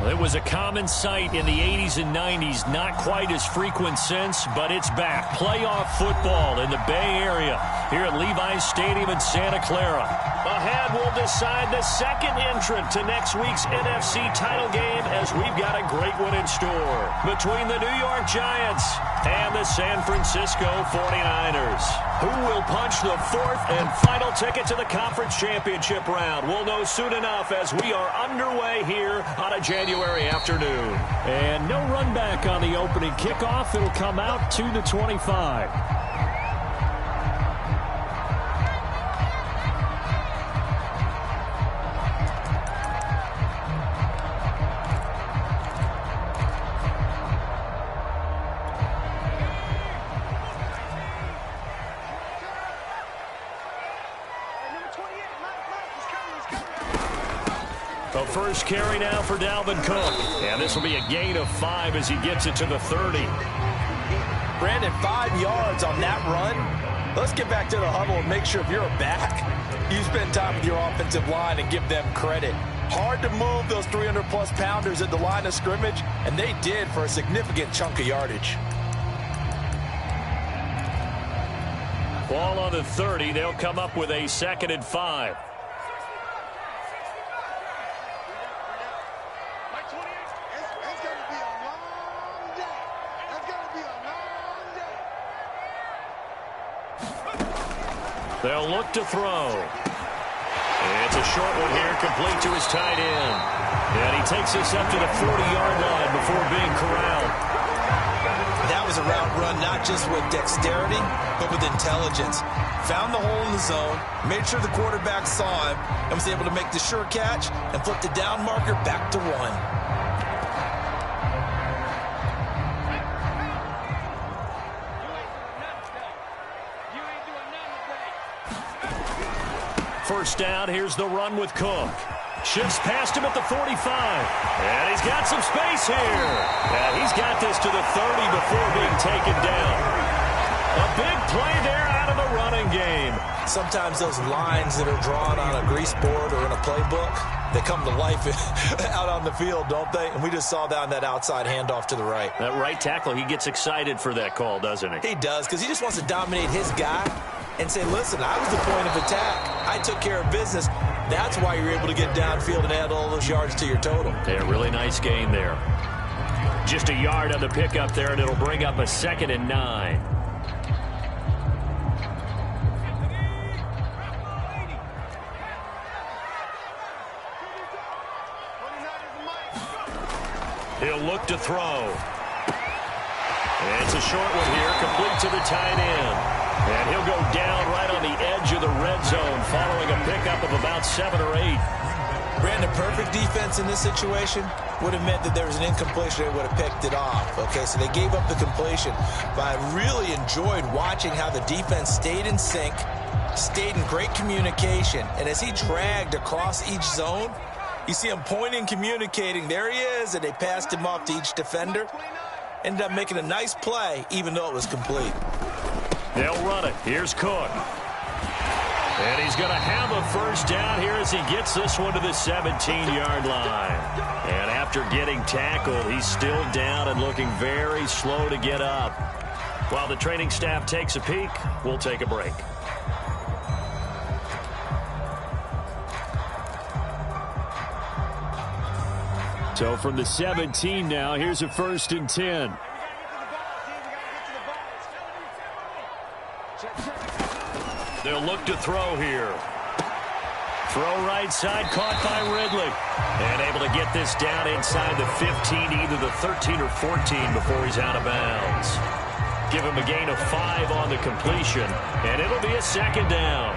It was a common sight in the 80s and 90s, not quite as frequent since, but it's back. Playoff football in the Bay Area here at Levi's Stadium in Santa Clara. Ahead, we'll decide the second entrant to next week's NFC title game as we've got a great one in store between the New York Giants and the San Francisco 49ers. Who will punch the fourth and final ticket to the conference championship round? We'll know soon enough as we are underway here on a January afternoon. And no run back on the opening kickoff. It'll come out to the 25. The first carry now for Dalvin Cook. And this will be a gain of 5 as he gets it to the 30. Brandon, 5 yards on that run. Let's get back to the huddle and make sure if you're a back, you spend time with your offensive line and give them credit. Hard to move those 300-plus pounders at the line of scrimmage, and they did for a significant chunk of yardage. Ball on the 30. They'll come up with a 2nd and 5. They'll look to throw. It's a short one here, complete to his tight end. And he takes this up to the 40-yard line before being corralled. That was a route run not just with dexterity, but with intelligence. Found the hole in the zone, made sure the quarterback saw him, and was able to make the sure catch and flip the down marker back to 1. First down, here's the run with Cook. Shifts past him at the 45. And he's got some space here. And he's got this to the 30 before being taken down. A big play there out of the running game. Sometimes those lines that are drawn on a grease board or in a playbook, they come to life out on the field, don't they? And we just saw that on that outside handoff to the right. That right tackle, he gets excited for that call, doesn't he? He does, because he just wants to dominate his guy and say, listen, I was the point of attack. I took care of business. That's why you're able to get downfield and add all those yards to your total. Yeah, really nice gain there. Just a yard on the pickup there, and it'll bring up a 2nd and 9. He'll look to throw. And it's a short one here, complete to the tight end. And he'll go down right on the edge of the red zone following a pickup of about 7 or 8. Brandon, perfect defense in this situation would have meant that there was an incompletion. They would have picked it off. Okay, so they gave up the completion. But I really enjoyed watching how the defense stayed in sync, stayed in great communication. And as he dragged across each zone, you see him pointing, communicating. There he is, and they passed him off to each defender. Ended up making a nice play, even though it was complete. They'll run it. Here's Cook. And he's going to have a first down here as he gets this one to the 17-yard line. And after getting tackled, he's still down and looking very slow to get up. While the training staff takes a peek, we'll take a break. So from the 17 now, here's a 1st and 10. They'll look to throw here. Throw right side, caught by Ridley. And able to get this down inside the 15, either the 13 or 14 before he's out of bounds. Give him a gain of 5 on the completion, and it'll be a 2nd down.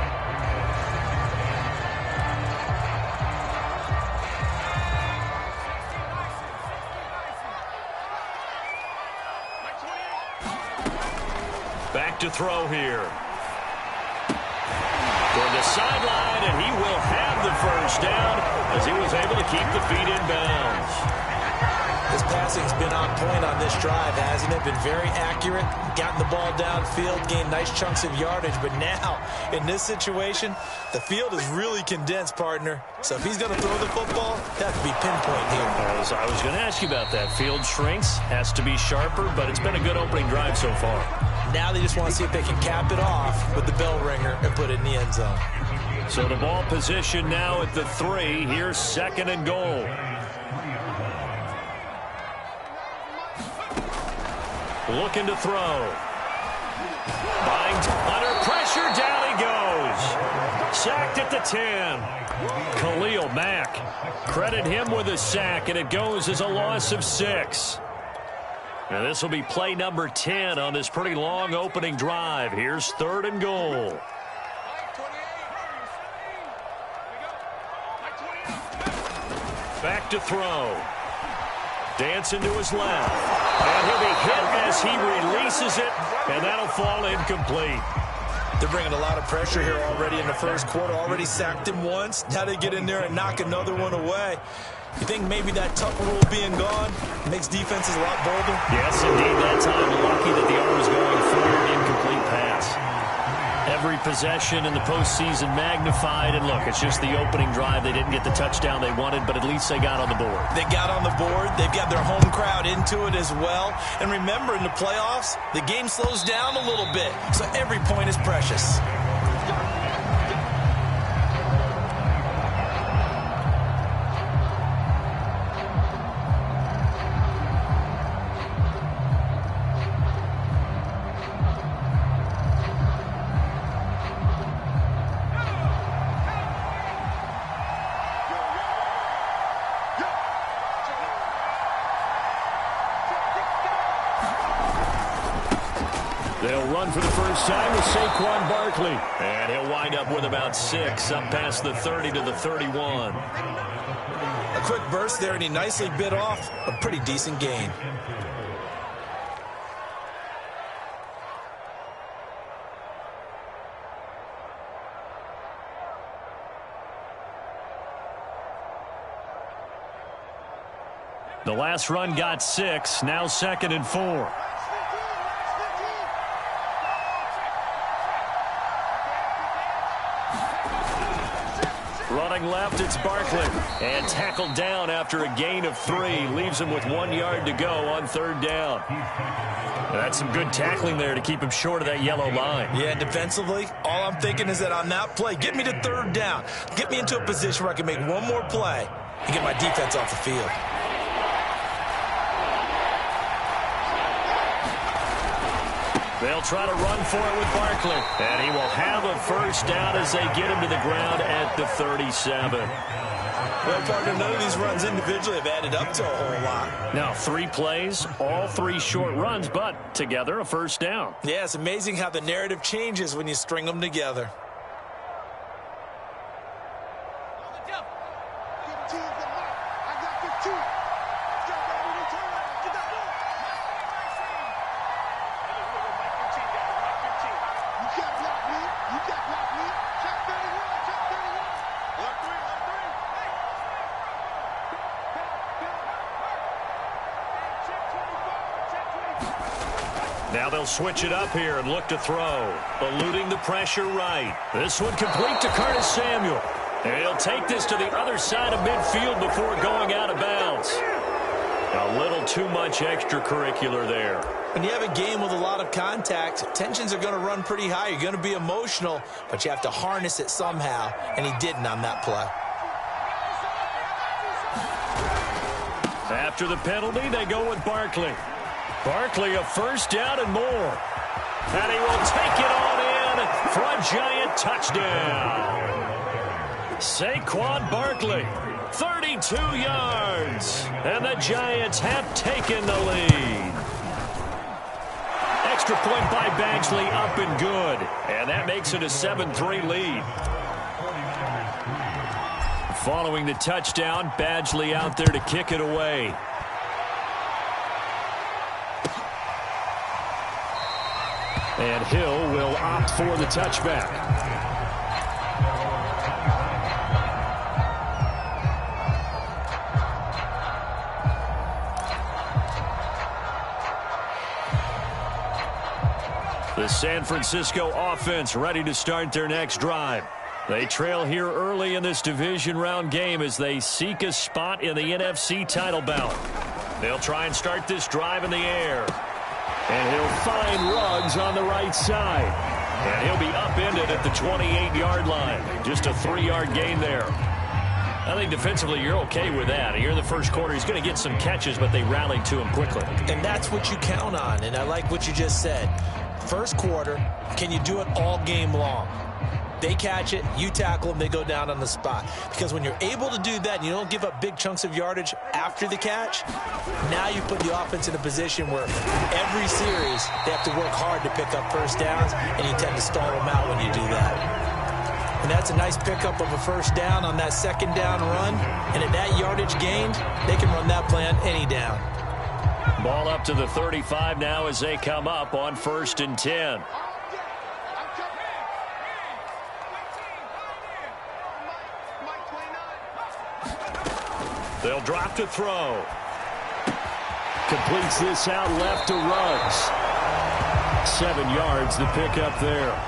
Back to throw here. Toward the sideline, and he will have the first down as he was able to keep the feet in bounds. This passing's been on point on this drive, hasn't it? Been very accurate, gotten the ball downfield, gained nice chunks of yardage. But now, in this situation, the field is really condensed, partner. So if he's going to throw the football, that have to be pinpoint here. I was going to ask you about that. Field shrinks, has to be sharper, but it's been a good opening drive so far. Now they just want to see if they can cap it off with the bell ringer and put it in the end zone. So the ball position now at the 3. Here's 2nd and goal. Looking to throw. Under pressure, down he goes. Sacked at the 10. Khalil Mack. Credit him with a sack, and it goes as a loss of 6. And this will be play number 10 on this pretty long opening drive. Here's 3rd and goal. Back to throw. Dancing to his left. And he'll be hit as he releases it, and that'll fall incomplete. They're bringing a lot of pressure here already in the first quarter. Already sacked him once. Now they get in there and knock another one away. You think maybe that Tucker rule being gone makes defenses a lot bolder? Yes, indeed. That time, lucky that the arm was going for an incomplete pass. Every possession in the postseason magnified. And look, it's just the opening drive. They didn't get the touchdown they wanted, but at least they got on the board. They got on the board. They've got their home crowd into it as well. And remember, in the playoffs, the game slows down a little bit. So every point is precious. They'll run for the first time with Saquon Barkley. And he'll wind up with about 6, up past the 30 to the 31. A quick burst there, and he nicely bit off a pretty decent gain. The last run got 6, now 2nd and 4. Running left, it's Barkley. And tackled down after a gain of 3. Leaves him with 1 yard to go on 3rd down. That's some good tackling there to keep him short of that yellow line. Yeah, defensively, all I'm thinking is that on that play, get me to 3rd down. Get me into a position where I can make one more play and get my defense off the field. They'll try to run for it with Barkley. And he will have a first down as they get him to the ground at the 37. Well, partner, none of these runs individually have added up to a whole lot. Now, 3 plays, all 3 short runs, but together a first down. Yeah, it's amazing how the narrative changes when you string them together. Now they'll switch it up here and look to throw. Eluding the pressure right. This one complete to Curtis Samuel. And he'll take this to the other side of midfield before going out of bounds. A little too much extracurricular there. When you have a game with a lot of contact, tensions are going to run pretty high. You're going to be emotional, but you have to harness it somehow, and he didn't on that play. After the penalty, they go with Barkley. Barkley a first down and more. And he will take it on in for a giant touchdown. Saquon Barkley, 32 yards. And the Giants have taken the lead. Extra point by Badgley up and good. And that makes it a 7-3 lead. Following the touchdown, Badgley out there to kick it away. And Hill will opt for the touchback. The San Francisco offense ready to start their next drive. They trail here early in this division round game as they seek a spot in the NFC title bout. They'll try and start this drive in the air. And he'll find Ruggs on the right side. And he'll be upended at the 28-yard line. Just a 3-yard gain there. I think defensively you're okay with that. Here in the first quarter, he's going to get some catches, but they rallied to him quickly. And that's what you count on, and I like what you just said. First quarter, can you do it all game long? They catch it, you tackle them, they go down on the spot. Because when you're able to do that and you don't give up big chunks of yardage after the catch, now you put the offense in a position where every series they have to work hard to pick up first downs, and you tend to stall them out when you do that. And that's a nice pickup of a first down on that second down run. And at that yardage gained, they can run that play on any down. Ball up to the 35 now as they come up on 1st and 10. They'll drop to throw. Completes this out left to Ruggs. 7 yards the pickup there.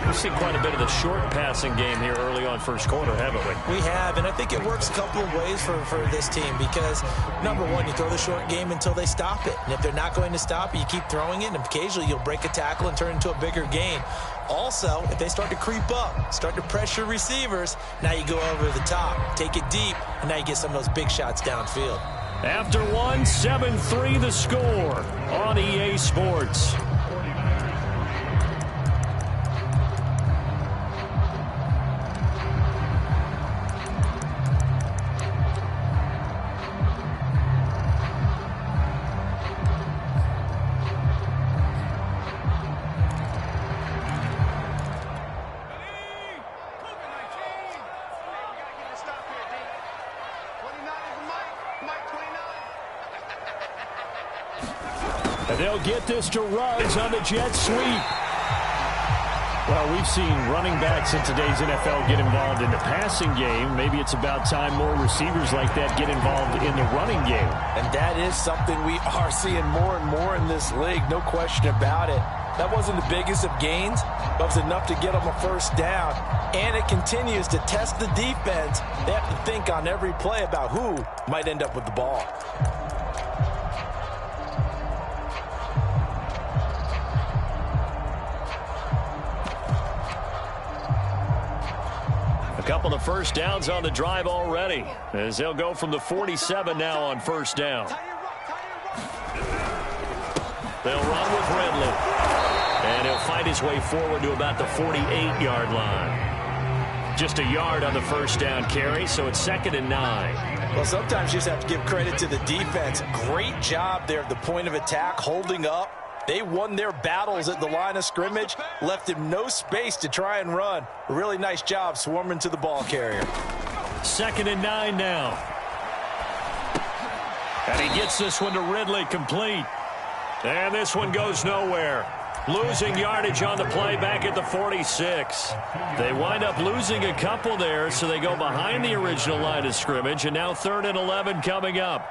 We've seen quite a bit of the short passing game here early on first quarter, haven't we? We have, and I think it works a couple of ways for this team because, number one, you throw the short game until they stop it. And if they're not going to stop it, you keep throwing it, and occasionally you'll break a tackle and turn it into a bigger gain. Also, if they start to creep up, start to pressure receivers, now you go over the top, take it deep, and now you get some of those big shots downfield. After one, 7-3 the score on EA Sports. And they'll get this to Ruggs on the jet sweep. Well, we've seen running backs in today's NFL get involved in the passing game. Maybe it's about time more receivers like that get involved in the running game. And that is something we are seeing more and more in this league, no question about it. That wasn't the biggest of gains, but it was enough to get them a first down. And it continues to test the defense. They have to think on every play about who might end up with the ball. A couple of first downs on the drive already as they'll go from the 47 now on first down. They'll run with Ridley. And he'll find his way forward to about the 48-yard line. Just a yard on the first down carry, so it's 2nd and 9. Well, sometimes you just have to give credit to the defense. Great job there at the point of attack, holding up. They won their battles at the line of scrimmage, left him no space to try and run. A really nice job swarming to the ball carrier. 2nd and 9 now. And he gets this one to Ridley complete. And this one goes nowhere. Losing yardage on the play back at the 46. They wind up losing a couple there, so they go behind the original line of scrimmage, and now 3rd and 11 coming up.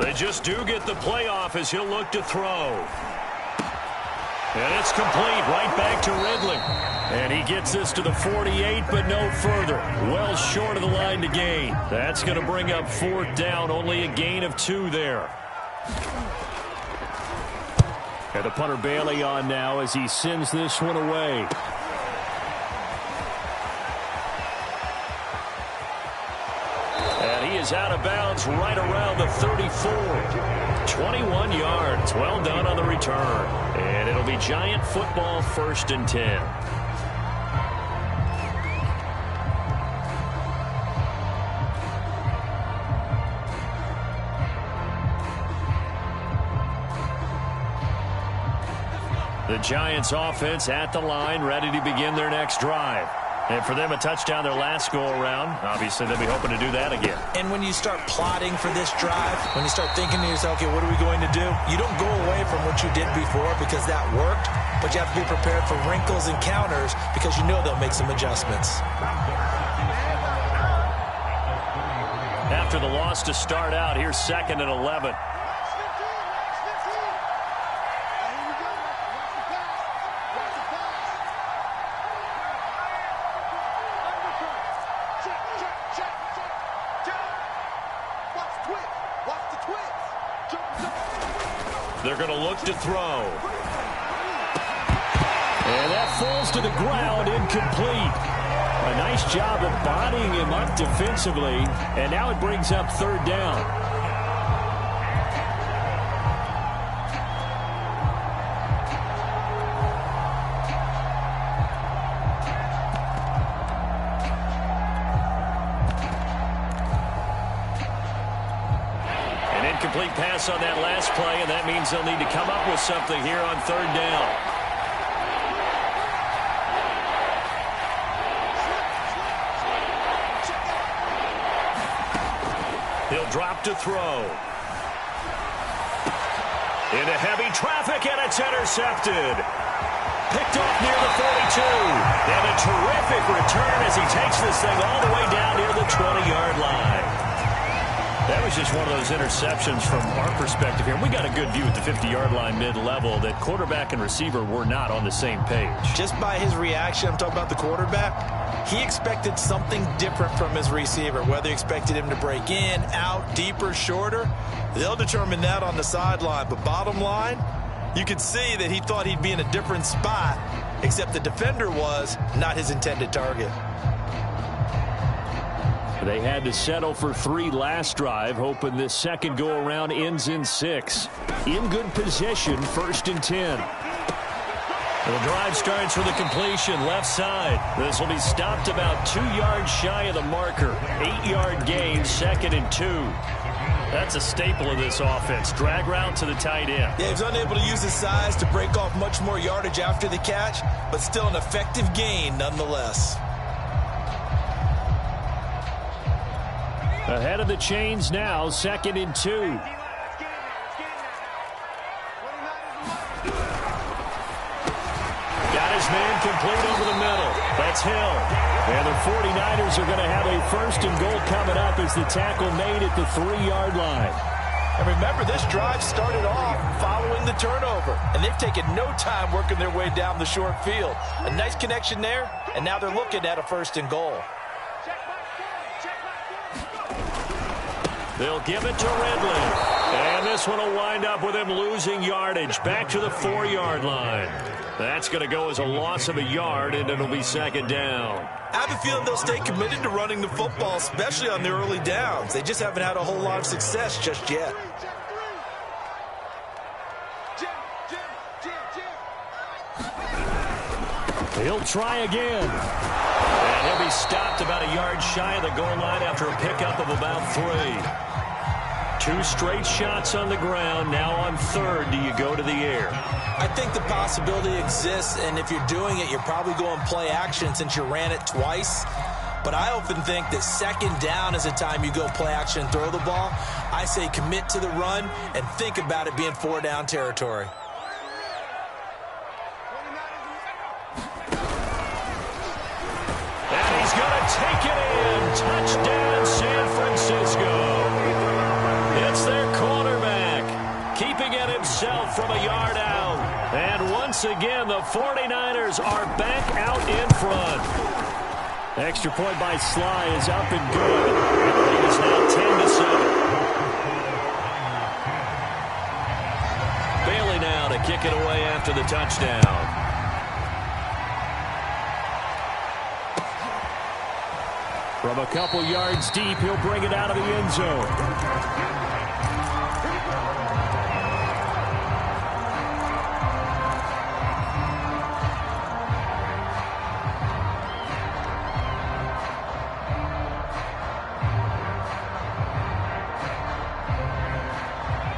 They just do get the playoff as he'll look to throw. And it's complete right back to Ridley. And he gets this to the 48, but no further. Well short of the line to gain. That's going to bring up 4th down, only a gain of 2 there. And the punter Bailey on now as he sends this one away. Is out of bounds right around the 34. 21 yards. Well done on the return. And it'll be Giant football 1st and 10. The Giants offense at the line, ready to begin their next drive. And for them, a touchdown their last go-around. Obviously, they'll be hoping to do that again. And when you start plotting for this drive, when you start thinking to yourself, okay, what are we going to do? You don't go away from what you did before because that worked, but you have to be prepared for wrinkles and counters because you know they'll make some adjustments. After the loss to start out, here's 2nd and 11. They're going to look to throw. And that falls to the ground, incomplete. A nice job of bodying him up defensively, and now it brings up 3rd down. An incomplete pass on that last play, and that means they'll need to come up with something here on 3rd down. He'll drop to throw. Into heavy traffic, and it's intercepted. Picked off near the 42. And a terrific return as he takes this thing all the way down near the 20-yard line. That was just one of those interceptions from our perspective here. We got a good view at the 50-yard line mid-level that quarterback and receiver were not on the same page. Just by his reaction, I'm talking about the quarterback, he expected something different from his receiver. Whether he expected him to break in, out, deeper, shorter, they'll determine that on the sideline. But bottom line, you could see that he thought he'd be in a different spot, except the defender was not his intended target. They had to settle for 3 last drive, hoping this second go-around ends in 6. In good position, 1st and 10. The drive starts with a completion, left side. This will be stopped about 2 yards shy of the marker. 8-yard gain, 2nd and 2. That's a staple of this offense. Drag route to the tight end. Yeah, he was unable to use his size to break off much more yardage after the catch, but still an effective gain nonetheless. Ahead of the chains now, 2nd and 2. Got his man complete over the middle. That's Hill. And the 49ers are going to have a 1st and goal coming up as the tackle made at the 3-yard line. And remember, this drive started off following the turnover, and they've taken no time working their way down the short field. A nice connection there, and now they're looking at a 1st and goal. They'll give it to Ridley. And this one will wind up with him losing yardage back to the 4-yard line. That's going to go as a loss of a yard, and it'll be 2nd down. I have a feeling they'll stay committed to running the football, especially on the early downs. They just haven't had a whole lot of success just yet. He'll try again. And he'll be stopped about a yard shy of the goal line after a pickup of about 3. 2 straight shots on the ground. Now on 3rd, do you go to the air? I think the possibility exists, and if you're doing it, you're probably going play action since you ran it twice. But I often think that 2nd down is a time you go play action and throw the ball. I say commit to the run and think about it being 4-down territory. And he's going to take it in. Touchdown, San Francisco. It's their quarterback, keeping it himself from a yard out. And once again, the 49ers are back out in front. Extra point by Sly is up and good. And the lead is now 10-7. Bailey now to kick it away after the touchdown. From a couple yards deep, he'll bring it out of the end zone.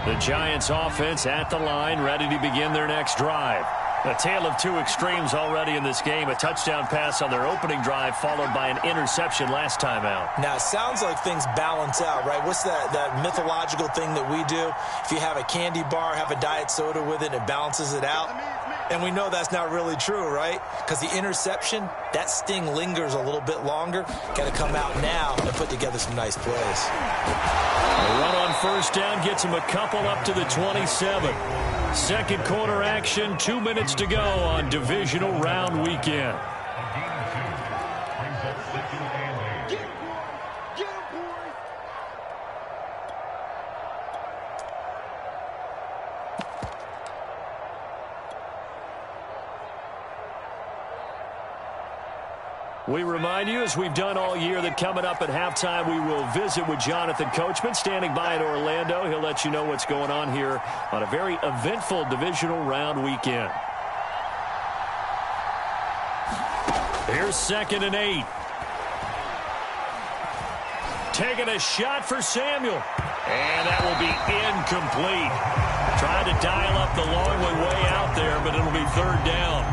The Giants offense at the line, ready to begin their next drive. A tale of two extremes already in this game. A touchdown pass on their opening drive followed by an interception last time out. Now, it sounds like things balance out, right? What's that mythological thing that we do? If you have a candy bar, have a diet soda with it, it balances it out. And we know that's not really true, right? Because the interception, that sting lingers a little bit longer. Got to come out now and put together some nice plays. The run on first down gets him a couple up to the 27. Second quarter action, 2 minutes to go on divisional round weekend. We remind you, as we've done all year, that coming up at halftime, we will visit with Jonathan Coachman, standing by in Orlando. He'll let you know what's going on here on a very eventful divisional round weekend. Here's 2nd and 8. Taking a shot for Samuel. And that will be incomplete. Trying to dial up the long way out there, but it'll be 3rd down.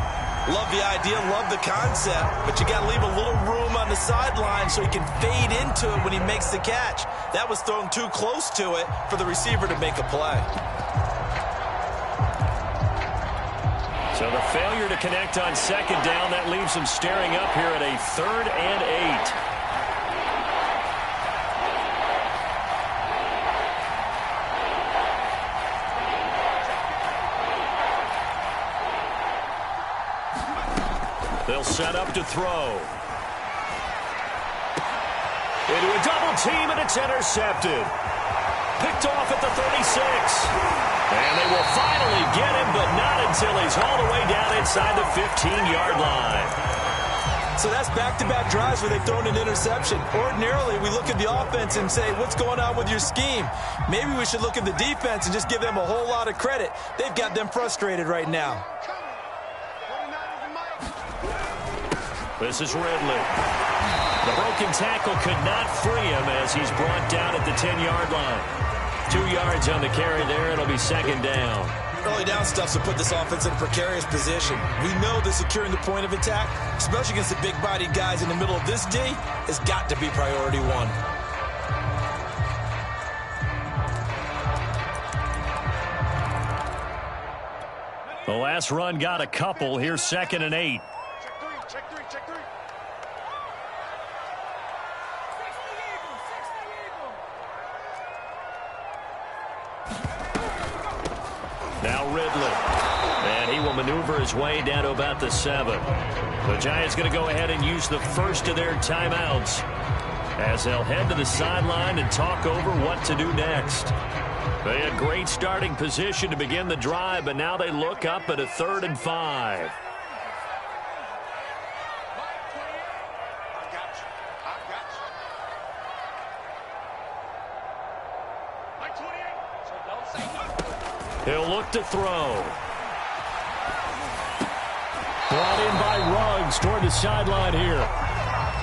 Love the idea, love the concept, but you got to leave a little room on the sideline so he can fade into it when he makes the catch. That was thrown too close to it for the receiver to make a play. So the failure to connect on 2nd down, that leaves him staring up here at a 3rd and 8. They'll set up to throw. Into a double team, and it's intercepted. Picked off at the 36. And they will finally get him, but not until he's all the way down inside the 15-yard line. So that's back-to-back drives where they've thrown an interception. Ordinarily, we look at the offense and say, what's going on with your scheme? Maybe we should look at the defense and just give them a whole lot of credit. They've got them frustrated right now. This is Ridley. The broken tackle could not free him as he's brought down at the 10-yard line. 2 yards on the carry there. It'll be 2nd down. Early down stuff to put this offense in a precarious position. We know that securing the point of attack, especially against the big-bodied guys in the middle of this D, has got to be priority one. The last run got a couple. Here's 2nd and 8. Now Ridley. And he will maneuver his way down to about the 7. The Giants going to go ahead and use the first of their timeouts as they'll head to the sideline and talk over what to do next. They had great starting position to begin the drive, but now they look up at a 3rd and 5. He'll look to throw. Brought in by Ruggs toward the sideline here.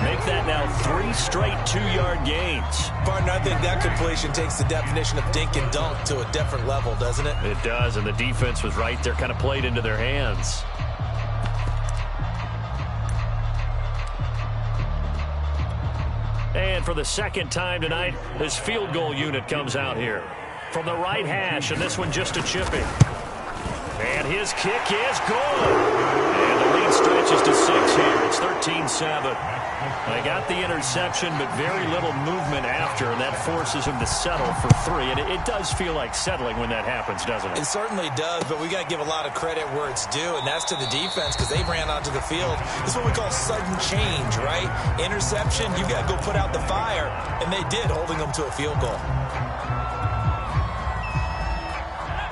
Make that now 3 straight 2-yard gains. Partner, I think that completion takes the definition of dink and dunk to a different level, doesn't it? It does, and the defense was right there, kind of played into their hands. And for the 2nd time tonight, his field goal unit comes out here. From the right hash, and this one just a chipping. And his kick is good. And the lead stretches to 6 here. It's 13-7. They got the interception, but very little movement after, and that forces him to settle for 3. And it does feel like settling when that happens, doesn't it? It certainly does, but we got to give a lot of credit where it's due, and that's to the defense because they ran onto the field. This is what we call sudden change, right? Interception, you got to go put out the fire, and they did, holding them to a field goal.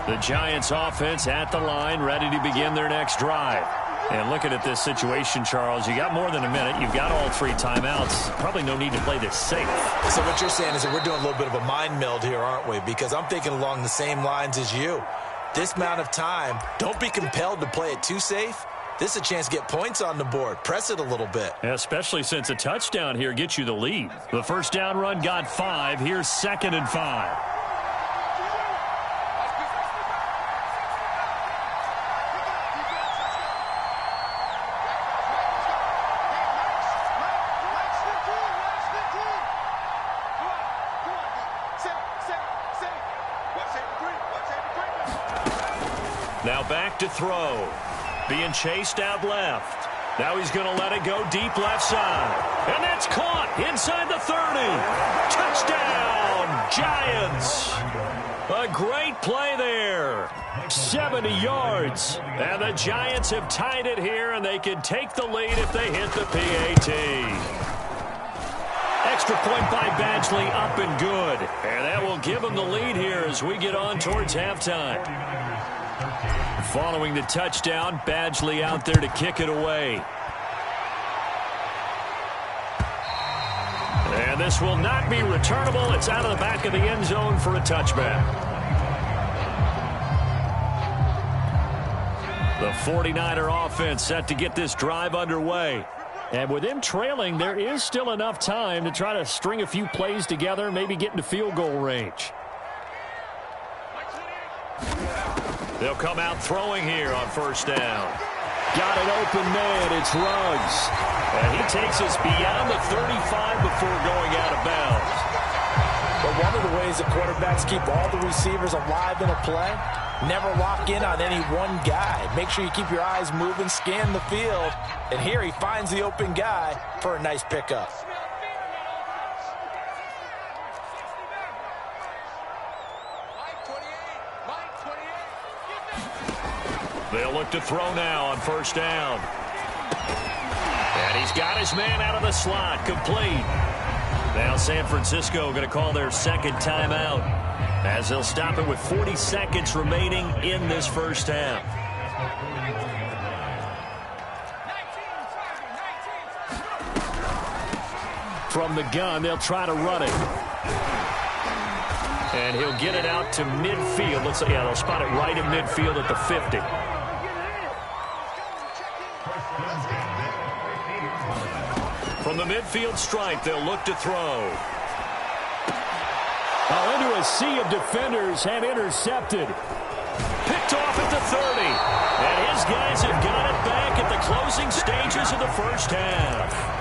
The Giants offense at the line, ready to begin their next drive. And looking at this situation, Charles, you got more than a minute. You've got all 3 timeouts. Probably no need to play this safe. So what you're saying is that we're doing a little bit of a mind meld here, aren't we? Because I'm thinking along the same lines as you. This amount of time, don't be compelled to play it too safe. This is a chance to get points on the board. Press it a little bit. Especially since a touchdown here gets you the lead. The first down run got 5. Here's 2nd and 5. Now back to throw. Being chased out left. Now he's going to let it go deep left side. And that's caught inside the 30. Touchdown, Giants. A great play there. 70 yards. And the Giants have tied it here, and they can take the lead if they hit the PAT. Extra point by Badgley, up and good. And that will give them the lead here as we get on towards halftime. Following the touchdown, Badgley out there to kick it away. And this will not be returnable. It's out of the back of the end zone for a touchback. The 49er offense set to get this drive underway. And with them trailing, there is still enough time to try to string a few plays together, maybe get into field goal range. They'll come out throwing here on first down. Got an open man. It's Ruggs. And he takes us beyond the 35 before going out of bounds. But one of the ways that quarterbacks keep all the receivers alive in a play, never lock in on any one guy. Make sure you keep your eyes moving, scan the field. And here he finds the open guy for a nice pickup. They'll look to throw now on first down. And he's got his man out of the slot, complete. Now San Francisco going to call their second timeout as they'll stop it with 40 seconds remaining in this first half. From the gun, they'll try to run it. And he'll get it out to midfield. They'll spot it right in midfield at the 50. From the midfield stripe, they'll look to throw. Into a sea of defenders and intercepted. Picked off at the 30. And his guys have got it back at the closing stages of the first half.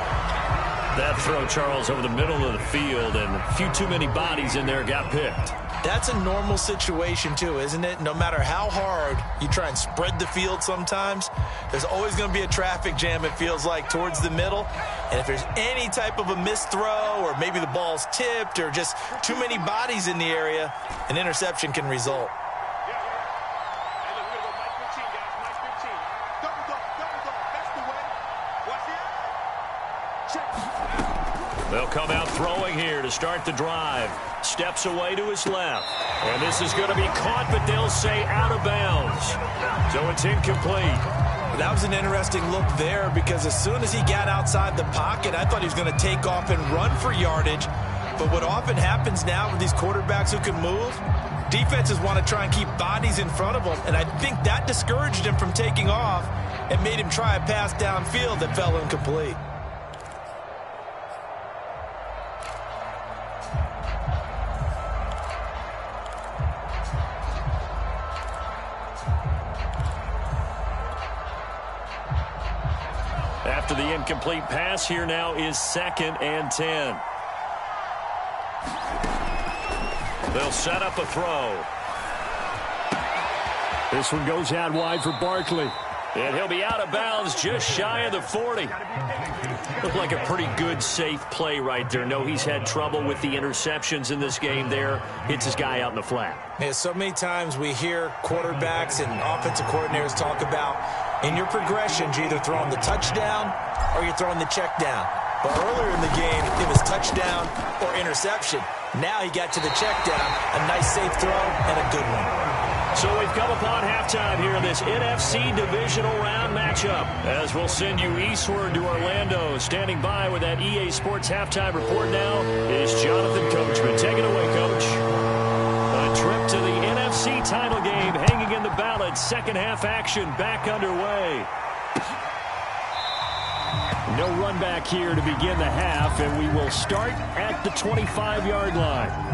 That throw, Charles, over the middle of the field, and a few too many bodies in there got picked. That's a normal situation, too, isn't it? No matter how hard you try and spread the field sometimes, there's always going to be a traffic jam, it feels like, towards the middle. And if there's any type of a missed throw or maybe the ball's tipped or just too many bodies in the area, an interception can result. They'll come out throwing here to start the drive. Steps away to his left. And this is going to be caught, but they'll say out of bounds. So it's incomplete. That was an interesting look there because as soon as he got outside the pocket, I thought he was going to take off and run for yardage. But what often happens now with these quarterbacks who can move, defenses want to try and keep bodies in front of them. And I think that discouraged him from taking off and made him try a pass downfield that fell incomplete. After the incomplete pass, here now is 2nd and 10. They'll set up a throw. This one goes out wide for Barkley. And he'll be out of bounds just shy of the 40. Looked like a pretty good, safe play right there. No, he's had trouble with the interceptions in this game there. Hits his guy out in the flat. Yeah, so many times we hear quarterbacks and offensive coordinators talk about in your progressions, you're either throwing the touchdown or you're throwing the check down. But earlier in the game, it was touchdown or interception. Now he got to the check down, a nice safe throw and a good one. So we've come upon halftime here in this NFC divisional round matchup. As we'll send you eastward to Orlando. Standing by with that EA Sports halftime report now is Jonathan Coachman. Take it away, Coach. A trip to the NFC title game hanging in the balance. Second half action back underway. No run back here to begin the half, and we will start at the 25-yard line.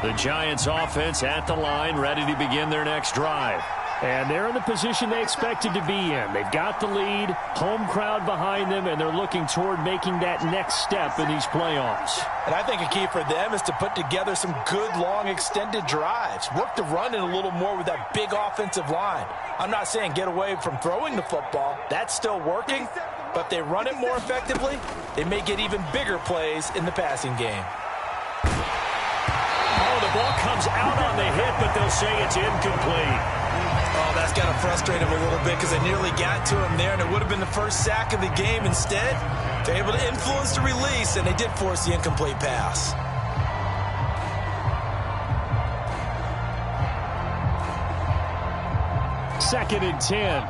The Giants offense at the line, ready to begin their next drive. And they're in the position they expected to be in. They've got the lead, home crowd behind them, and they're looking toward making that next step in these playoffs. And I think a key for them is to put together some good, long, extended drives. Work the run in a little more with that big offensive line. I'm not saying get away from throwing the football. That's still working. But if they run it more effectively, they may get even bigger plays in the passing game. Oh, the ball comes out on the hit, but they'll say it's incomplete. Oh, that's got to frustrate him a little bit because they nearly got to him there, and it would have been the first sack of the game. Instead, they're able to influence the release, and they did force the incomplete pass. Second and 10.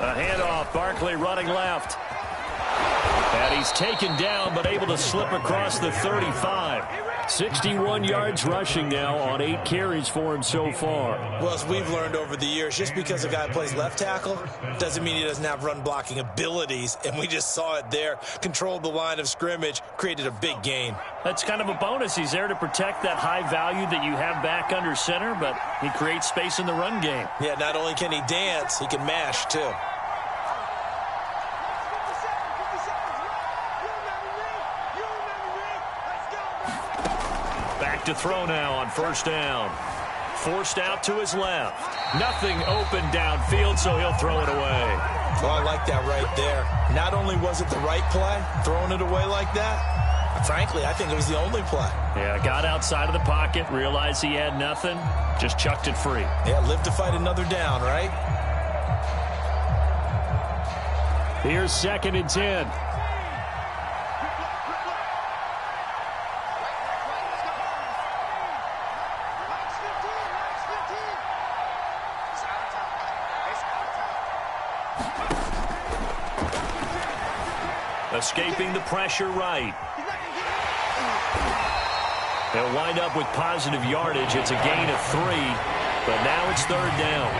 A handoff, Barkley running left. And he's taken down, but able to slip across the 35. 61 yards rushing now on 8 carries for him so far. Well, as we've learned over the years, just because a guy plays left tackle doesn't mean he doesn't have run blocking abilities, and we just saw it there. Controlled the line of scrimmage, created a big gain. That's kind of a bonus. He's there to protect that high value that you have back under center, but he creates space in the run game. Yeah, not only can he dance, he can mash, too. Back to throw now on first down. Forced out to his left. Nothing open downfield, so he'll throw it away. Oh, I like that right there. Not only was it the right play, throwing it away like that, frankly, I think it was the only play. Yeah, got outside of the pocket, realized he had nothing, just chucked it free. Yeah, live to fight another down, right? Here's second and 10. Escaping the pressure right. They'll wind up with positive yardage. It's a gain of 3, but now it's third down.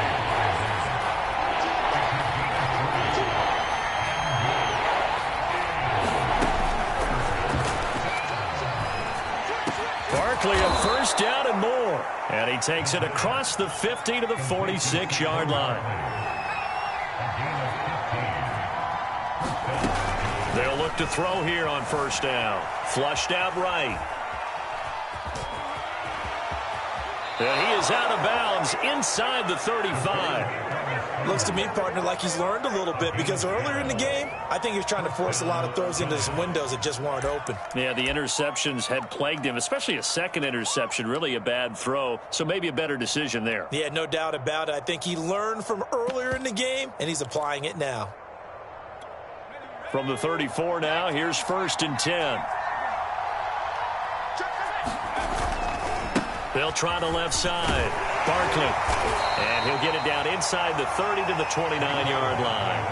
Barkley a first down and more. And he takes it across the 50 to the 46-yard line. They'll look to throw here on first down. Flushed out right. And he is out of bounds inside the 35. Looks to me, partner, like he's learned a little bit because earlier in the game, I think he was trying to force a lot of throws into some windows that just weren't open. Yeah, the interceptions had plagued him, especially a second interception, really a bad throw, so maybe a better decision there. Yeah, no doubt about it. I think he learned from earlier in the game, and he's applying it now. From the 34 now, here's first and 10. They'll try the left side. Barkley. And he'll get it down inside the 30 to the 29-yard line.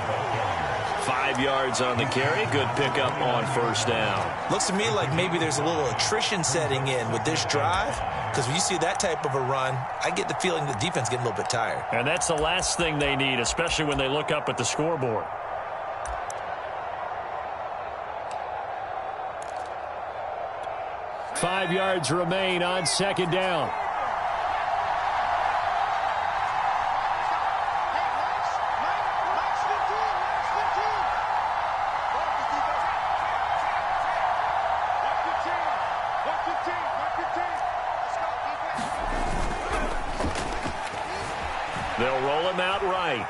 5 yards on the carry. Good pickup on first down. Looks to me like maybe there's a little attrition setting in with this drive. Because when you see that type of a run, I get the feeling the defense getting a little bit tired. And that's the last thing they need, especially when they look up at the scoreboard. Five yards remain on second down. They'll roll him out right.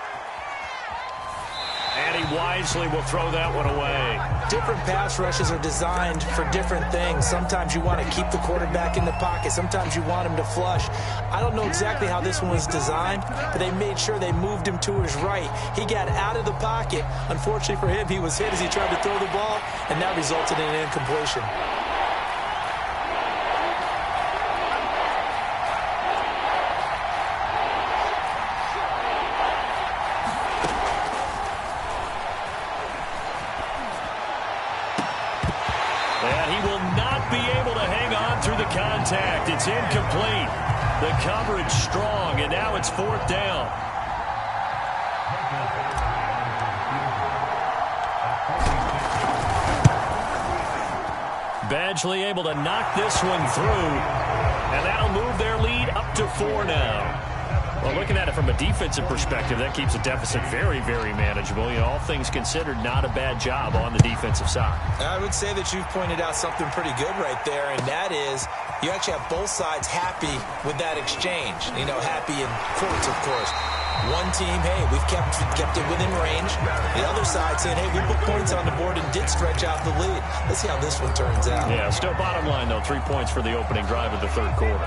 And he wisely will throw that one away. Different pass rushes are designed for different things. Sometimes you want to keep the quarterback in the pocket. Sometimes you want him to flush. I don't know exactly how this one was designed, but they made sure they moved him to his right. He got out of the pocket. Unfortunately for him, he was hit as he tried to throw the ball, and that resulted in an incompletion. And he will not be able to hang on through the contact. It's incomplete. The coverage strong, and now it's 4th down. Badgley able to knock this one through, and that'll move their lead up to 4 now. Well, looking at it from a defensive perspective, that keeps the deficit very, very manageable. You know, all things considered, not a bad job on the defensive side. I would say that you've pointed out something pretty good right there, and that is you actually have both sides happy with that exchange. You know, happy in quotes, of course. One team, hey, we've kept it within range. The other side saying, hey, we put points on the board and did stretch out the lead. Let's see how this one turns out. Yeah, still bottom line, though, 3 points for the opening drive of the 3rd quarter.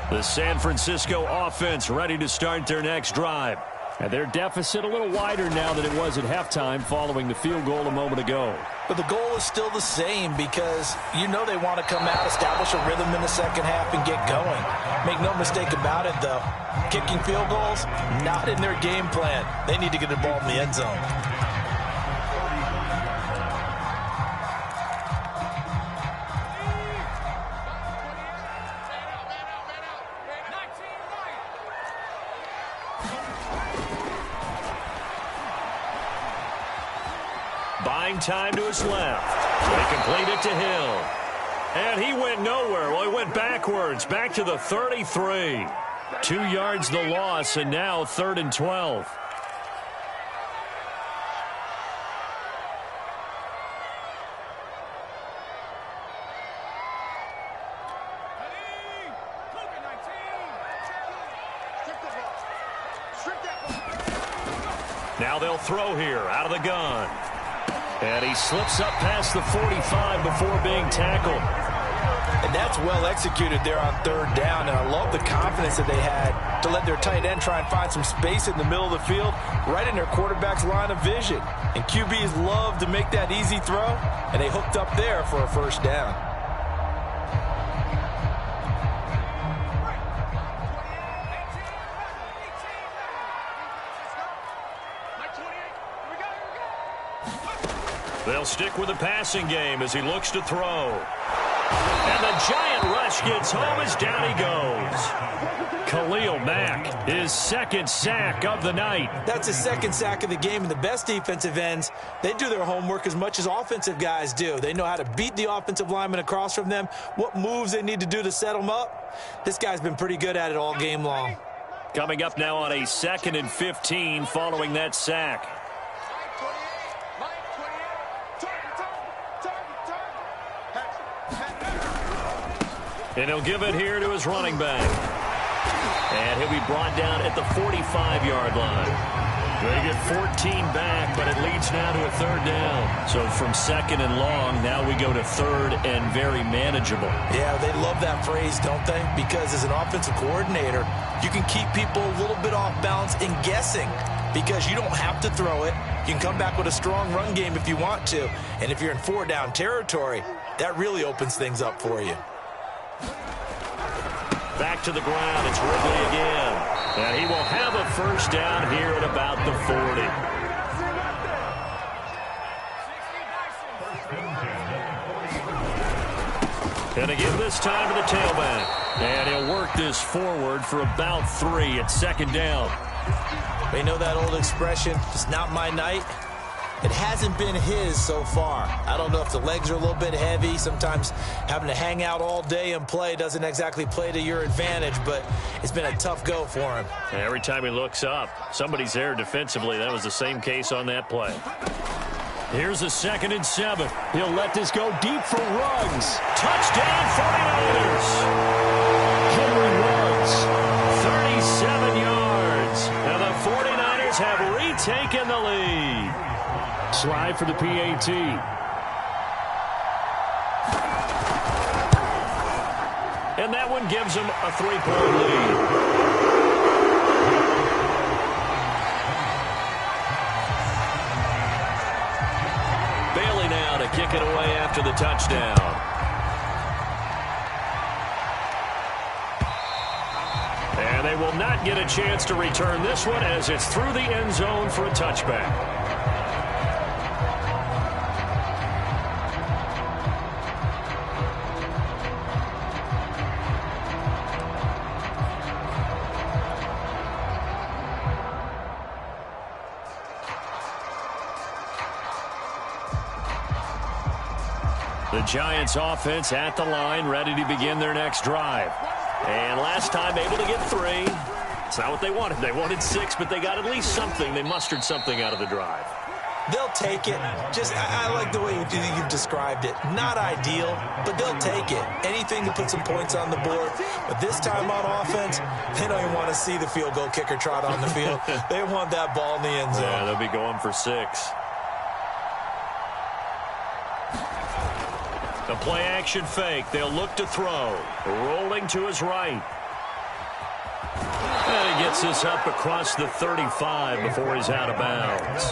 The San Francisco offense ready to start their next drive. And their deficit a little wider now than it was at halftime following the field goal a moment ago. But the goal is still the same because you know they want to come out, establish a rhythm in the second half, and get going. Make no mistake about it, though. Kicking field goals, not in their game plan. They need to get the ball in the end zone. Buying time to his left. They complete it to Hill. And he went nowhere. Well, he went backwards, back to the 33. 2 yards the loss, and now 3rd and 12. Now they'll throw here out of the gun. And he slips up past the 45 before being tackled. And that's well executed there on 3rd down. And I love the confidence that they had to let their tight end try and find some space in the middle of the field, right in their quarterback's line of vision. And QBs love to make that easy throw, and they hooked up there for a 1st down. They'll stick with the passing game as he looks to throw. And the giant rush gets home as down he goes. Khalil Mack, his 2nd sack of the night. That's his 2nd sack of the game, and the best defensive ends, they do their homework as much as offensive guys do. They know how to beat the offensive lineman across from them, what moves they need to do to set them up. This guy's been pretty good at it all game long. Coming up now on a 2nd and 15 following that sack. And he'll give it here to his running back. And he'll be brought down at the 45-yard line. They get 14 back, but it leads now to a 3rd down. So from 2nd and long, now we go to 3rd and very manageable. Yeah, they love that phrase, don't they? Because as an offensive coordinator, you can keep people a little bit off balance and guessing because you don't have to throw it. You can come back with a strong run game if you want to. And if you're in 4-down territory, that really opens things up for you. Back to the ground. It's Ridley again. And he will have a 1st down here at about the 40. And again this time to the tailback. And he'll work this forward for about 3 at 2nd down. They know that old expression, it's not my night. It hasn't been his so far. I don't know if the legs are a little bit heavy. Sometimes having to hang out all day and play doesn't exactly play to your advantage, but it's been a tough go for him. Every time he looks up, somebody's there defensively. That was the same case on that play. Here's a 2nd and 7. He'll let this go deep for Ruggs. Touchdown 49ers. Henry Ruggs, 37 yards. And the 49ers have retaken the lead. Slide for the PAT. And that one gives them a 3-point lead. Bailey now to kick it away after the touchdown. And they will not get a chance to return this one as it's through the end zone for a touchback. The Giants offense at the line, ready to begin their next drive. And last time able to get 3. It's not what they wanted. They wanted 6, but they got at least something. They mustered something out of the drive. They'll take it. I like the way you've described it. Not ideal, but they'll take it. Anything to put some points on the board. But this time on offense, they don't even want to see the field goal kicker trot on the field. They want that ball in the end zone. Yeah, they'll be going for 6. The play action fake. They'll look to throw. Rolling to his right. And he gets this up across the 35 before he's out of bounds.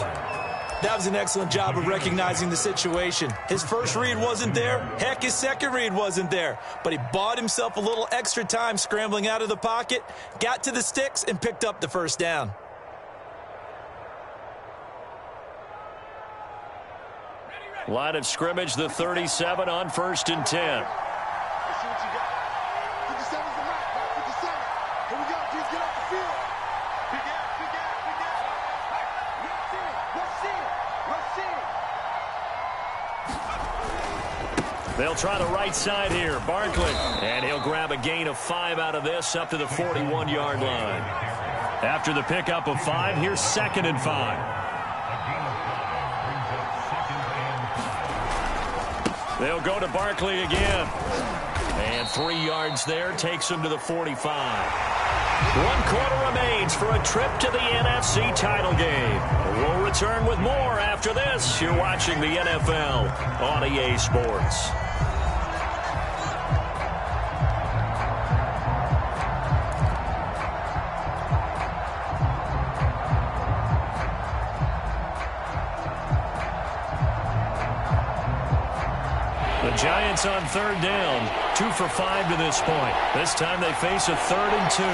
That was an excellent job of recognizing the situation. His first read wasn't there. Heck, his second read wasn't there. But he bought himself a little extra time scrambling out of the pocket, got to the sticks, and picked up the first down. Line of scrimmage, the 37 on 1st and 10. They'll try the right side here. Barkley. And he'll grab a gain of 5 out of this up to the 41-yard line. After the pickup of 5, here's 2nd and 5. They'll go to Barkley again. And 3 yards there takes him to the 45. 1 quarter remains for a trip to the NFC title game. We'll return with more after this. You're watching the NFL on EA Sports. The Giants on 3rd down, 2 for 5 to this point. This time they face a 3rd and 2.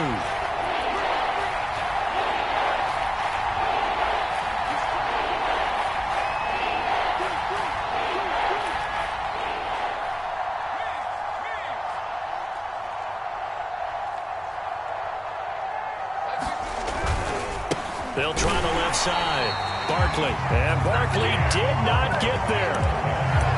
They'll try the left side. Barkley. And Barkley did not get there.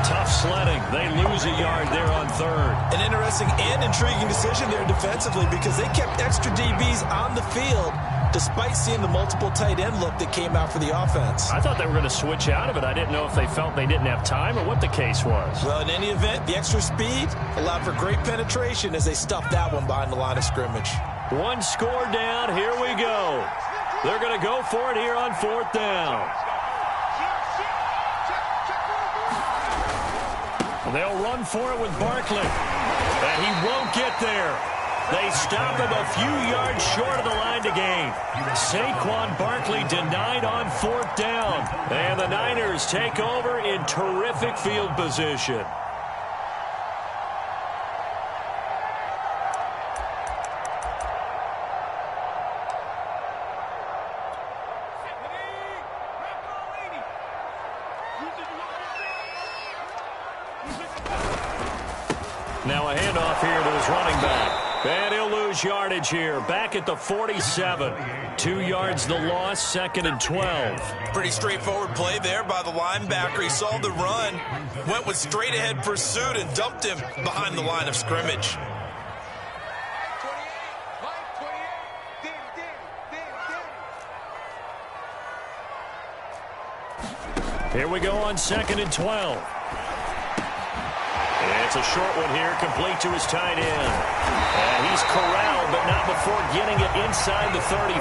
Tough sledding. They lose a yard there on 3rd. An interesting and intriguing decision there defensively because they kept extra DBs on the field despite seeing the multiple tight end look that came out for the offense. I thought they were going to switch out of it. I didn't know if they felt they didn't have time or what the case was. Well, in any event, the extra speed allowed for great penetration as they stuffed that one behind the line of scrimmage. 1 score down. Here we go. They're going to go for it here on 4th down. They'll run for it with Barkley. And he won't get there. They stop him a few yards short of the line to gain. Saquon Barkley denied on 4th down. And the Niners take over in terrific field position. Now a handoff here to his running back. And he'll lose yardage here. Back at the 47. 2 yards the loss, 2nd and 12. Pretty straightforward play there by the linebacker. He saw the run, went with straight-ahead pursuit, and dumped him behind the line of scrimmage. Here we go on 2nd and 12. It's a short one here, complete to his tight end. And he's corralled, but not before getting it inside the 35.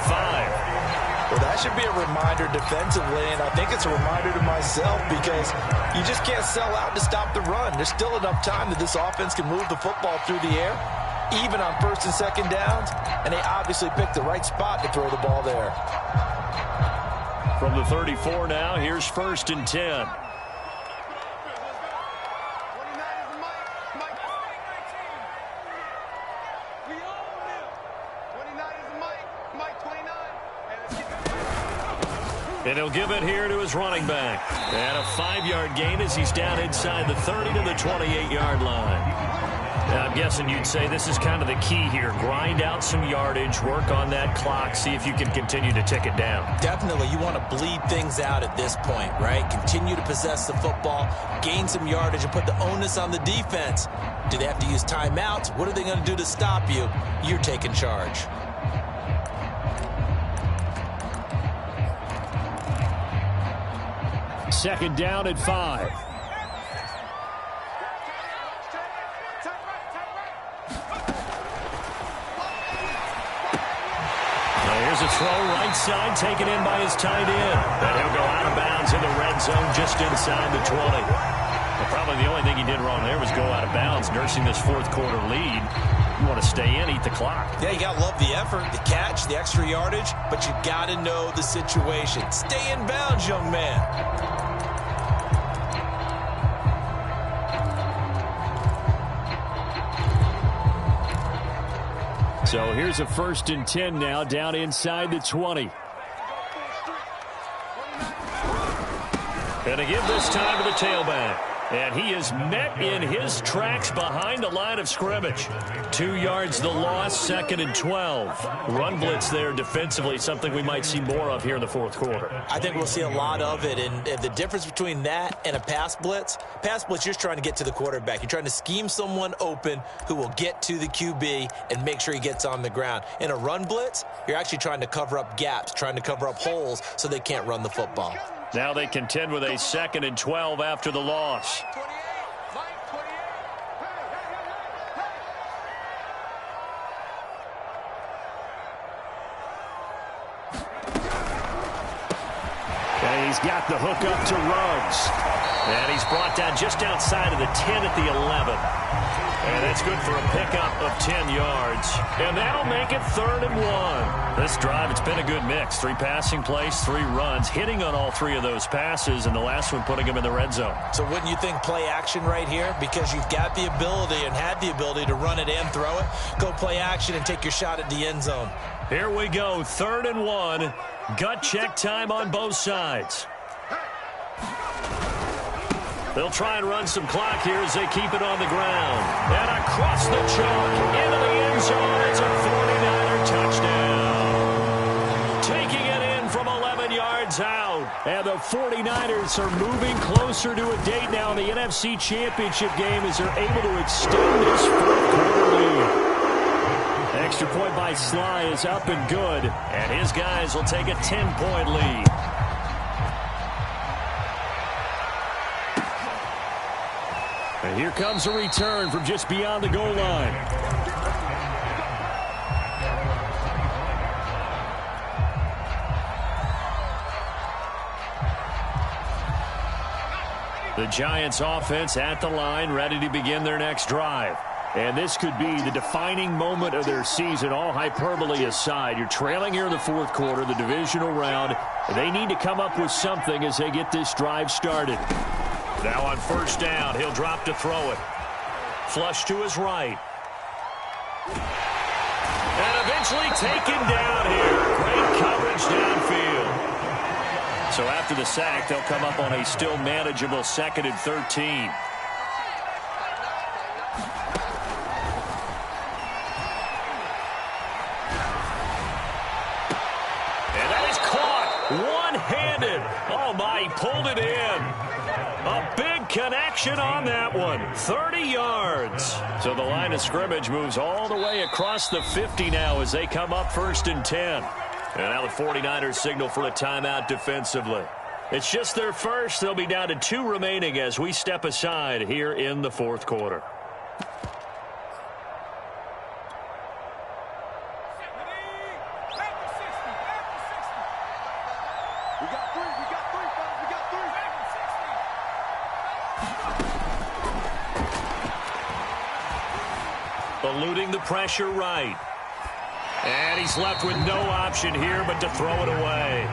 Well, that should be a reminder defensively, and I think it's a reminder to myself because you just can't sell out to stop the run. There's still enough time that this offense can move the football through the air, even on 1st and 2nd downs, and they obviously picked the right spot to throw the ball there. From the 34 now, here's 1st and 10. And he'll give it here to his running back. And a 5-yard gain as he's down inside the 30 to the 28-yard line. I'm guessing you'd say this is kind of the key here. Grind out some yardage, work on that clock, see if you can continue to tick it down. Definitely. You want to bleed things out at this point, right? Continue to possess the football, gain some yardage, and put the onus on the defense. Do they have to use timeouts? What are they going to do to stop you? You're taking charge. Second down at 5. Here's a throw right side taken in by his tight end. And he'll go out of bounds in the red zone just inside the 20. Well, probably the only thing he did wrong there was go out of bounds, nursing this fourth quarter lead. You want to stay in, eat the clock. Yeah, you got to love the effort, the catch, the extra yardage, but you got to know the situation. Stay in bounds, young man. So here's a 1st and 10 now, down inside the 20. And to give this time to the tailback. And he is met in his tracks behind the line of scrimmage. 2 yards the loss, 2nd and 12. Run blitz there defensively, something we might see more of here in the fourth quarter. I think we'll see a lot of it. And the difference between that and a pass blitz, you're just trying to get to the quarterback. You're trying to scheme someone open who will get to the QB and make sure he gets on the ground. In a run blitz, you're actually trying to cover up gaps, trying to cover up holes so they can't run the football. Now they contend with a 2nd and 12 after the loss. And he's got the hook up to Ruggs. And he's brought down just outside of the 10 at the 11. And that's good for a pickup of 10 yards. And that'll make it 3rd and 1. This drive, it's been a good mix. 3 passing plays, 3 runs, hitting on all 3 of those passes, and the last one putting him in the red zone. So wouldn't you think play action right here? Because you've got the ability and had the ability to run it and throw it. Go play action and take your shot at the end zone. Here we go, 3rd and 1. Gut check time on both sides. They'll try and run some clock here as they keep it on the ground. And across the chalk, into the end zone, it's a 49er touchdown. Taking it in from 11 yards out. And the 49ers are moving closer to a date now in the NFC Championship game as they're able to extend this fourth quarter lead. Extra point by Sly is up and good. And his guys will take a 10-point lead. And here comes a return from just beyond the goal line. The Giants offense at the line, ready to begin their next drive. And this could be the defining moment of their season, all hyperbole aside. You're trailing here in the fourth quarter, the divisional round. They need to come up with something as they get this drive started. Now on 1st down, he'll drop to throw it. Flush to his right. And eventually taken down here. Great coverage downfield. So after the sack, they'll come up on a still manageable 2nd and 13. And that is caught one-handed. Oh, my, he pulled it in. A big connection on that one. 30 yards. So the line of scrimmage moves all the way across the 50 now as they come up 1st and 10. And now the 49ers signal for a timeout defensively. It's just their first. They'll be down to 2 remaining as we step aside here in the fourth quarter. Eluding the pressure right. And he's left with no option here but to throw it away.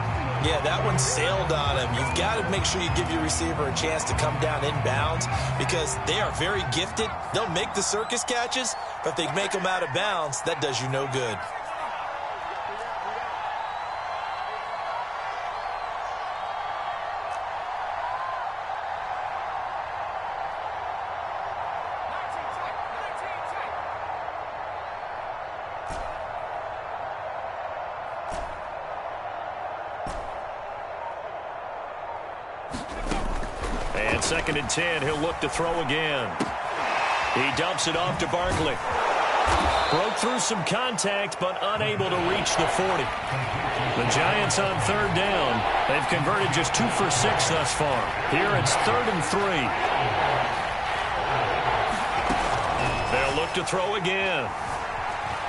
Yeah, that one sailed on him. You've got to make sure you give your receiver a chance to come down inbounds because they are very gifted. They'll make the circus catches, but if they make them out of bounds, that does you no good. And 2nd and 10, he'll look to throw again. He dumps it off to Barkley. Broke through some contact, but unable to reach the 40. The Giants on 3rd down. They've converted just 2 for 6 thus far. Here it's 3rd and 3. They'll look to throw again.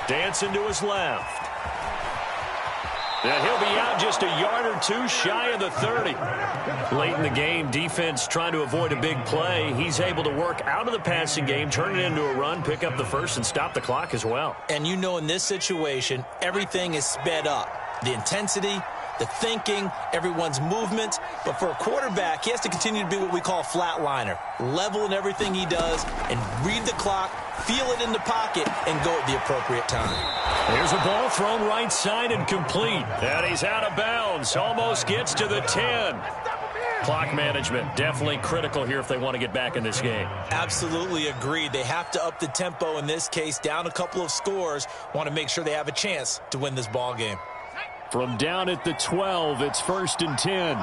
Dancing to his left. And he'll be out just a yard or 2 shy of the 30. Late in the game, defense trying to avoid a big play. He's able to work out of the passing game, turn it into a run, pick up the first, and stop the clock as well. And you know in this situation, everything is sped up. The intensity, the thinking, everyone's movement. But for a quarterback, he has to continue to be what we call a flatliner. Level in everything he does and read the clock, feel it in the pocket, and go at the appropriate time. Here's a ball thrown right side and complete. And he's out of bounds. Almost gets to the 10. Clock management definitely critical here if they want to get back in this game. Absolutely agreed. They have to up the tempo in this case, down a couple of scores. Want to make sure they have a chance to win this ball game. From down at the 12, it's 1st and 10.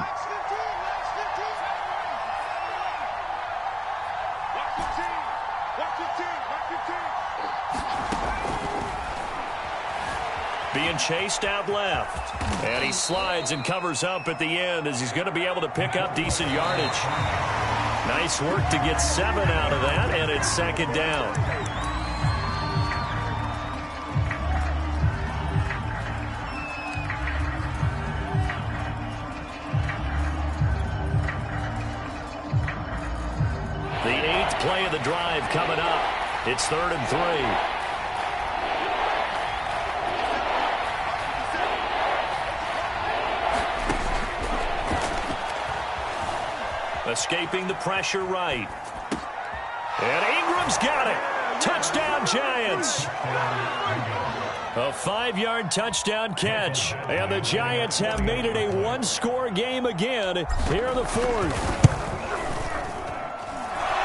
Being chased out left. And he slides and covers up at the end as he's going to be able to pick up decent yardage. Nice work to get 7 out of that, and it's 2nd down. The 8th play of the drive coming up. It's 3rd and 3. Escaping the pressure right. And Ingram's got it. Touchdown, Giants. A 5-yard touchdown catch. And the Giants have made it a 1-score game again here in the 4th.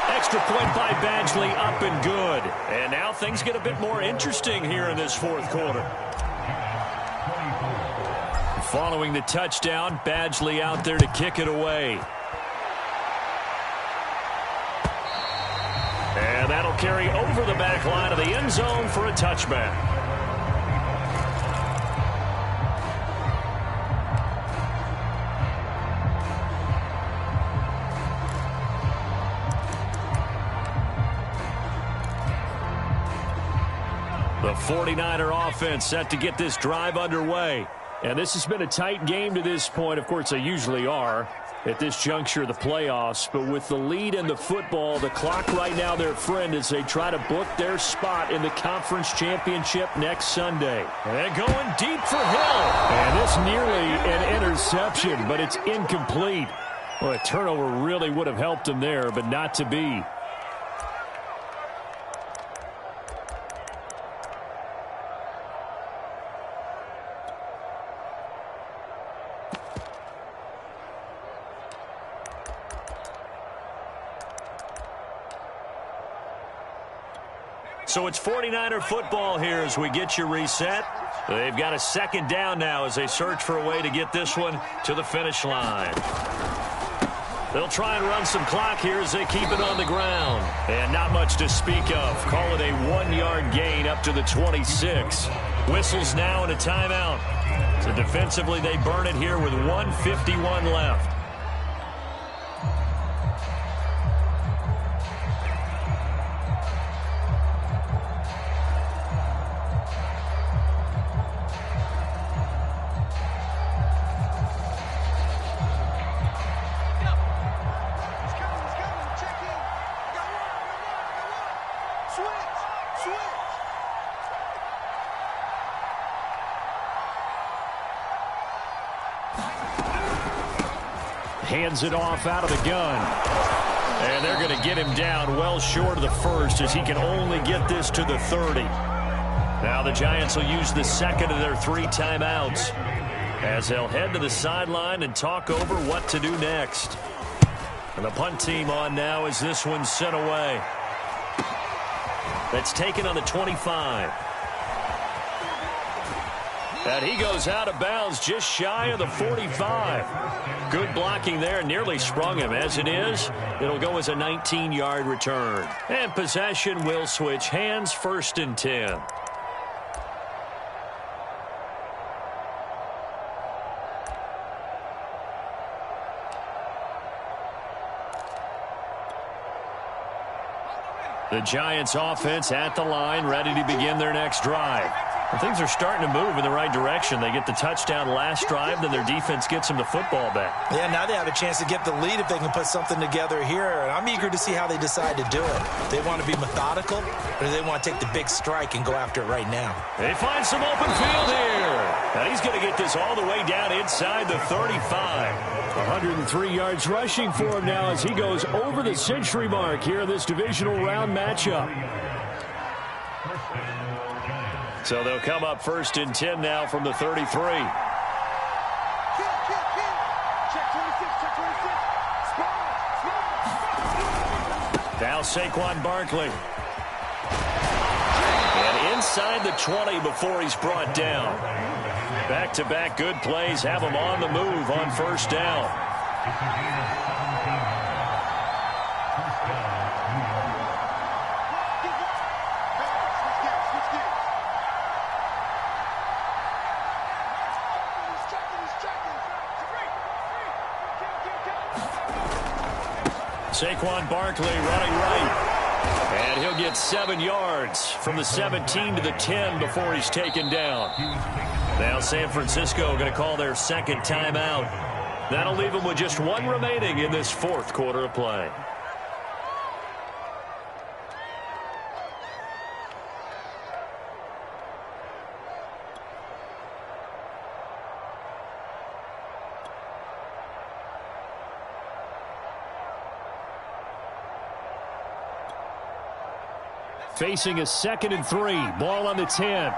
Extra point by Badgley, up and good. And now things get a bit more interesting here in this 4th quarter. Following the touchdown, Badgley out there to kick it away. And that'll carry over the back line of the end zone for a touchback. The 49er offense set to get this drive underway. And this has been a tight game to this point. Of course, they usually are at this juncture of the playoffs. But with the lead in the football, the clock right now their friend as they try to book their spot in the conference championship next Sunday. And going deep for Hill. And this nearly an interception, but it's incomplete. Well, a turnover really would have helped him there, but not to be. So it's 49er football here as we get you reset. They've got a 2nd down now as they search for a way to get this one to the finish line. They'll try and run some clock here as they keep it on the ground. And not much to speak of. Call it a 1-yard gain up to the 26. Whistles now and a timeout. So defensively they burn it here with 1:51 left. Hands it off out of the gun. And they're going to get him down well short of the first as he can only get this to the 30. Now the Giants will use the 2nd of their 3 timeouts as they'll head to the sideline and talk over what to do next. And the punt team on now as this one's sent away. That's taken on the 25. And he goes out of bounds just shy of the 45. Good blocking there. Nearly sprung him. As it is, it'll go as a 19-yard return. And possession will switch hands, 1st and 10. The Giants offense at the line, ready to begin their next drive. Well, things are starting to move in the right direction. They get the touchdown last drive, then their defense gets them the football back. Yeah, now they have a chance to get the lead if they can put something together here. And I'm eager to see how they decide to do it. They want to be methodical, or do they want to take the big strike and go after it right now? They find some open field here. And he's going to get this all the way down inside the 35. 103 yards rushing for him now as he goes over the century mark here in this divisional round matchup. So they'll come up 1st and 10 now from the 33. Now Saquon Barkley. And inside the 20 before he's brought down. Back-to-back good plays have him on the move on 1st down. Saquon Barkley running right. And he'll get 7 yards from the 17 to the 10 before he's taken down. Now San Francisco going to call their 2nd timeout. That'll leave them with just 1 remaining in this 4th quarter of play. Facing a 2nd and 3. Ball on the 10.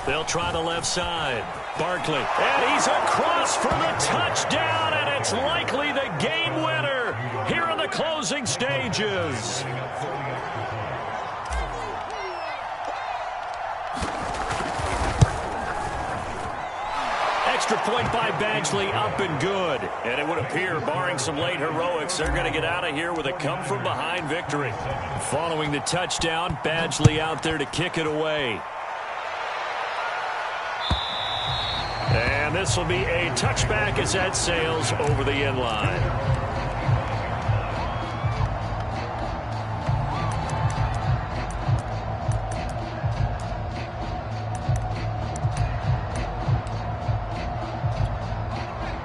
They'll try the left side. Barkley. And he's across for the touchdown, and it's likely the game winner here in the closing stages. Extra point by Badgley, up and good. And it would appear, barring some late heroics, they're going to get out of here with a come-from-behind victory. Following the touchdown, Badgley out there to kick it away. And this will be a touchback as that sails over the end line.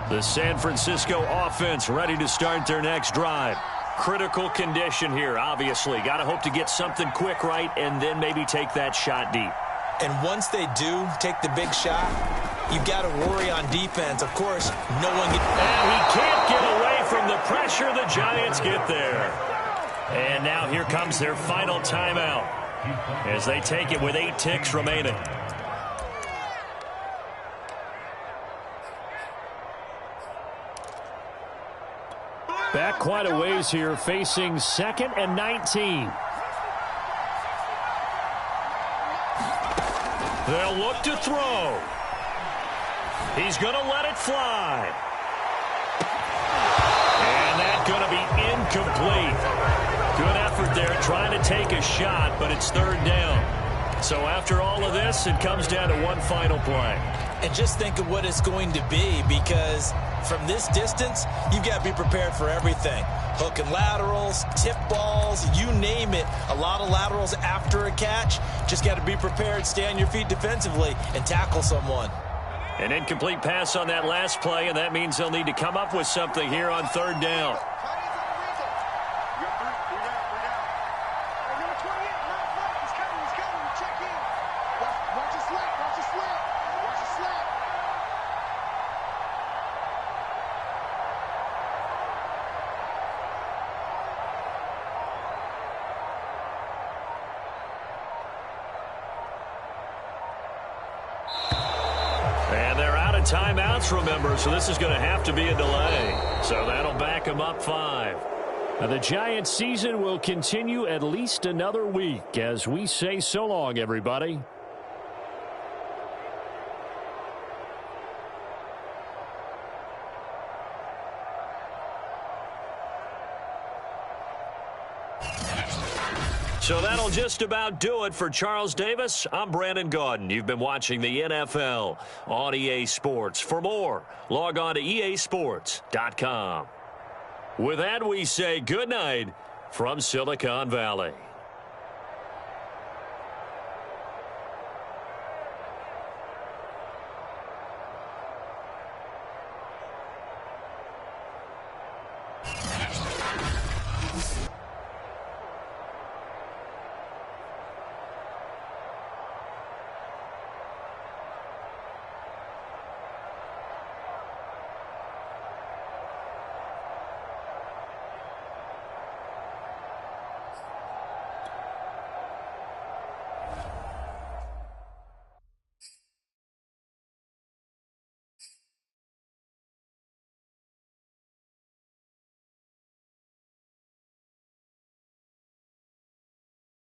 The San Francisco offense ready to start their next drive. Critical condition here, obviously. Got to hope to get something quick right and then maybe take that shot deep. And once they do take the big shot, you've got to worry on defense. Of course, no one gets... And he can't get away from the pressure. The Giants get there. And now here comes their final timeout as they take it with 8 ticks remaining. Back quite a ways here, facing 2nd and 19. They'll look to throw. He's going to let it fly. And that's going to be incomplete. Good effort there trying to take a shot, but it's 3rd down. So after all of this, it comes down to one final play. And just think of what it's going to be, because from this distance, you've got to be prepared for everything. Hook and laterals, tip balls, you name it. A lot of laterals after a catch. Just got to be prepared, stay on your feet defensively, and tackle someone. An incomplete pass on that last play, and that means they'll need to come up with something here on 3rd down. timeouts, remember, so this is going to have to be a delay. So that'll back them up 5. Now the Giants' season will continue at least another week as we say so long, everybody. So that'll just about do it for Charles Davis. I'm Brandon Gaudin. You've been watching the NFL on EA Sports. For more, log on to easports.com. With that, we say good night from Silicon Valley.